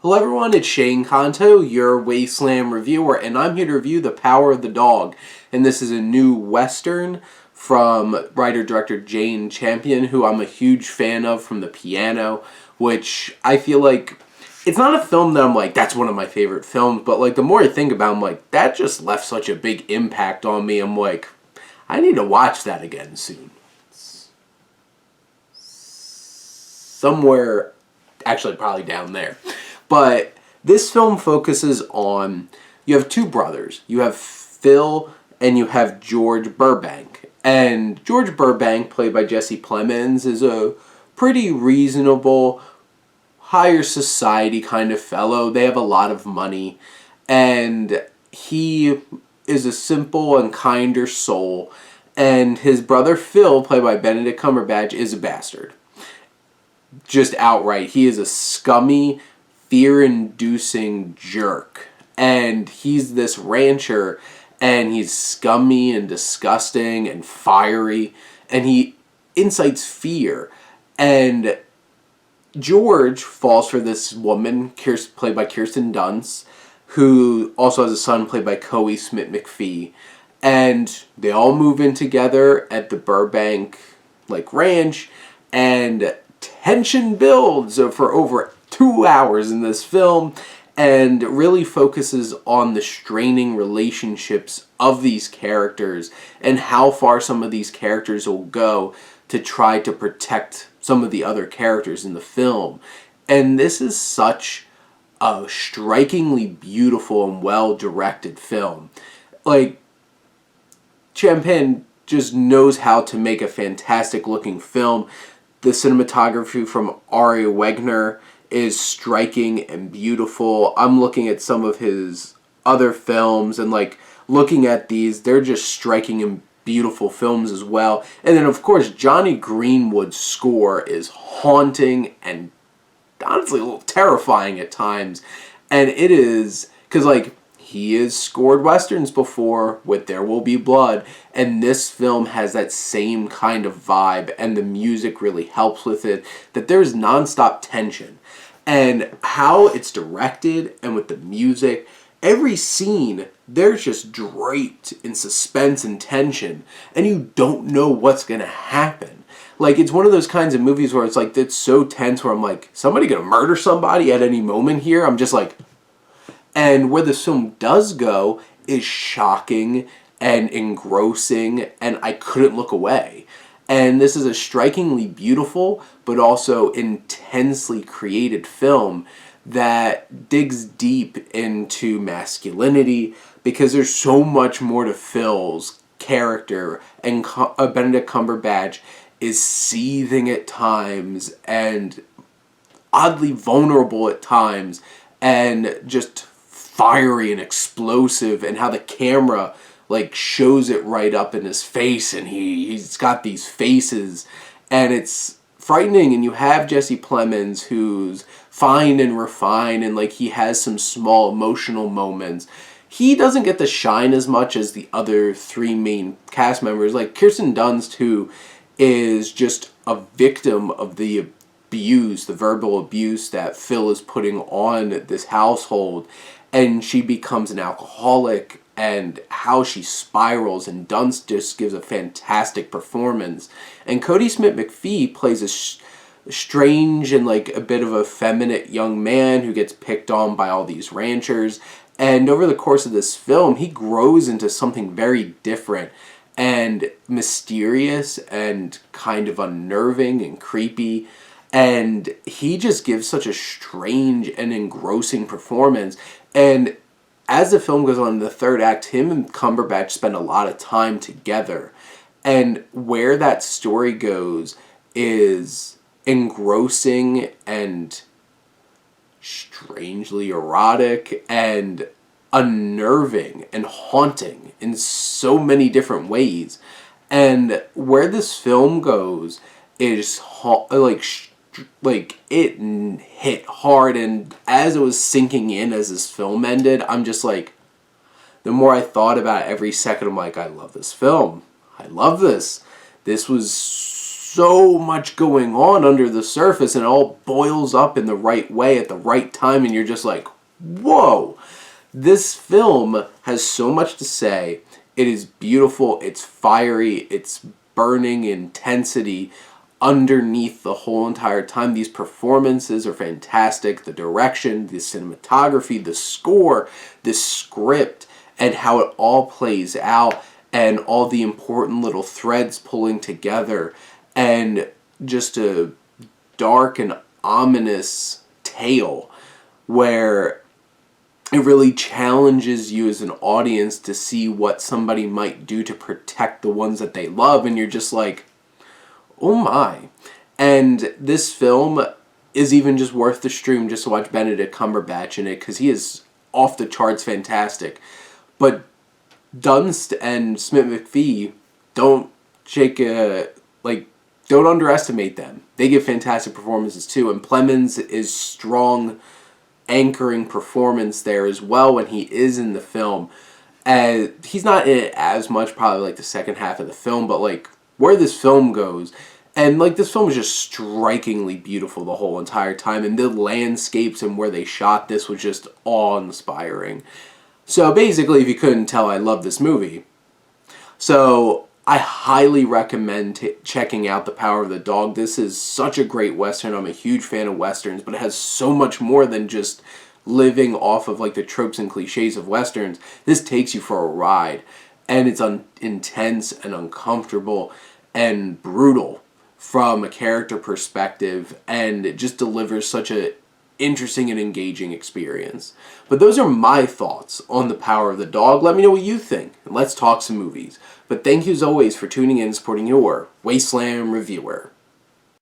Hello everyone, it's Shane Kanto, your Wasteland reviewer, and I'm here to review The Power of the Dog. And this is a new Western from writer-director Jane Campion, who I'm a huge fan of from The Piano, which I feel like, it's not a film that I'm like, that's one of my favorite films, but like the more I think about it, I'm like, that just left such a big impact on me. I'm like, I need to watch that again soon. Somewhere, actually probably down there. But this film focuses on, you have two brothers. You have Phil and you have George Burbank. And George Burbank, played by Jesse Plemmons, is a pretty reasonable, higher society kind of fellow. They have a lot of money. And he is a simple and kinder soul. And his brother Phil, played by Benedict Cumberbatch, is a bastard. Just outright. He is a scummy, fear-inducing jerk. And he's this rancher, and he's scummy and disgusting and fiery, and he incites fear. And George falls for this woman, played by Kirsten Dunst, who also has a son played by Kodi, Smit-McPhee. And they all move in together at the Burbank ranch, and tension builds for over 2 hours in this film, and really focuses on the straining relationships of these characters and how far some of these characters will go to try to protect some of the other characters in the film. And this is such a strikingly beautiful and well-directed film. Campion just knows how to make a fantastic looking film. The cinematography from Ari Wegner is striking and beautiful. I'm looking at some of his other films and looking at these, they're just striking and beautiful films as well. And then of course Johnny Greenwood's score is haunting and honestly a little terrifying at times. And it is, because he has scored westerns before with There Will Be Blood, and this film has that same kind of vibe, and the music really helps with it, that there's nonstop tension. And how it's directed, and with the music, every scene, they're just draped in suspense and tension, and you don't know what's going to happen. It's one of those kinds of movies where it's so tense where I'm like, somebody going to murder somebody at any moment here? I'm just like... And where this film does go is shocking and engrossing, and I couldn't look away. And this is a strikingly beautiful, but also intensely created film that digs deep into masculinity, because there's so much more to Phil's character, and Benedict Cumberbatch is seething at times, and oddly vulnerable at times, and just fiery and explosive, and how the camera shows it right up in his face, and he's got these faces, and it's frightening. And you have Jesse Plemons, who's fine and refined, and he has some small emotional moments. He doesn't get to shine as much as the other three main cast members, like Kirsten Dunst, who is just a victim of the abuse, the verbal abuse that Phil is putting on this household. And she becomes an alcoholic, and how she spirals, and Dunst just gives a fantastic performance. And Kodi Smit-McPhee plays a strange and a bit of a effeminate young man who gets picked on by all these ranchers. And over the course of this film, he grows into something very different and mysterious and kind of unnerving and creepy. And he just gives such a strange and engrossing performance. And as the film goes on in the third act, him and Cumberbatch spend a lot of time together. And where that story goes is engrossing and strangely erotic and unnerving and haunting in so many different ways. And where this film goes is it hit hard, and as it was sinking in as this film ended, I'm just the more I thought about it every second, I'm like, I love this film. I love this. This was so much going on under the surface, and it all boils up in the right way at the right time, and you're just like, whoa. This film has so much to say. It is beautiful, it's fiery, it's burning intensity underneath the whole entire time. These performances are fantastic. The direction, the cinematography, the score, the script, and how it all plays out, and all the important little threads pulling together, and just a dark and ominous tale where it really challenges you as an audience to see what somebody might do to protect the ones that they love, and you're just like, oh my. And this film is even just worth the stream just to watch Benedict Cumberbatch in it, because he is off the charts fantastic. But Dunst and Smit-McPhee, don't don't underestimate them. They give fantastic performances too, and Plemmons is strong anchoring performance there as well when he is in the film. He's not in it as much, probably like the second half of the film, but like where this film goes, and like this film is just strikingly beautiful the whole entire time, and the landscapes and where they shot this was just awe-inspiring. So basically, if you couldn't tell, I love this movie. So I highly recommend checking out The Power of the Dog. This is such a great Western. I'm a huge fan of Westerns, but it has so much more than just living off of like the tropes and cliches of Westerns. This takes you for a ride, and it's intense and uncomfortable and brutal from a character perspective, and it just delivers such a interesting and engaging experience. But those are my thoughts on The Power of the Dog. Let me know what you think, and let's talk some movies. But thank you as always for tuning in and supporting your Wasteland reviewer.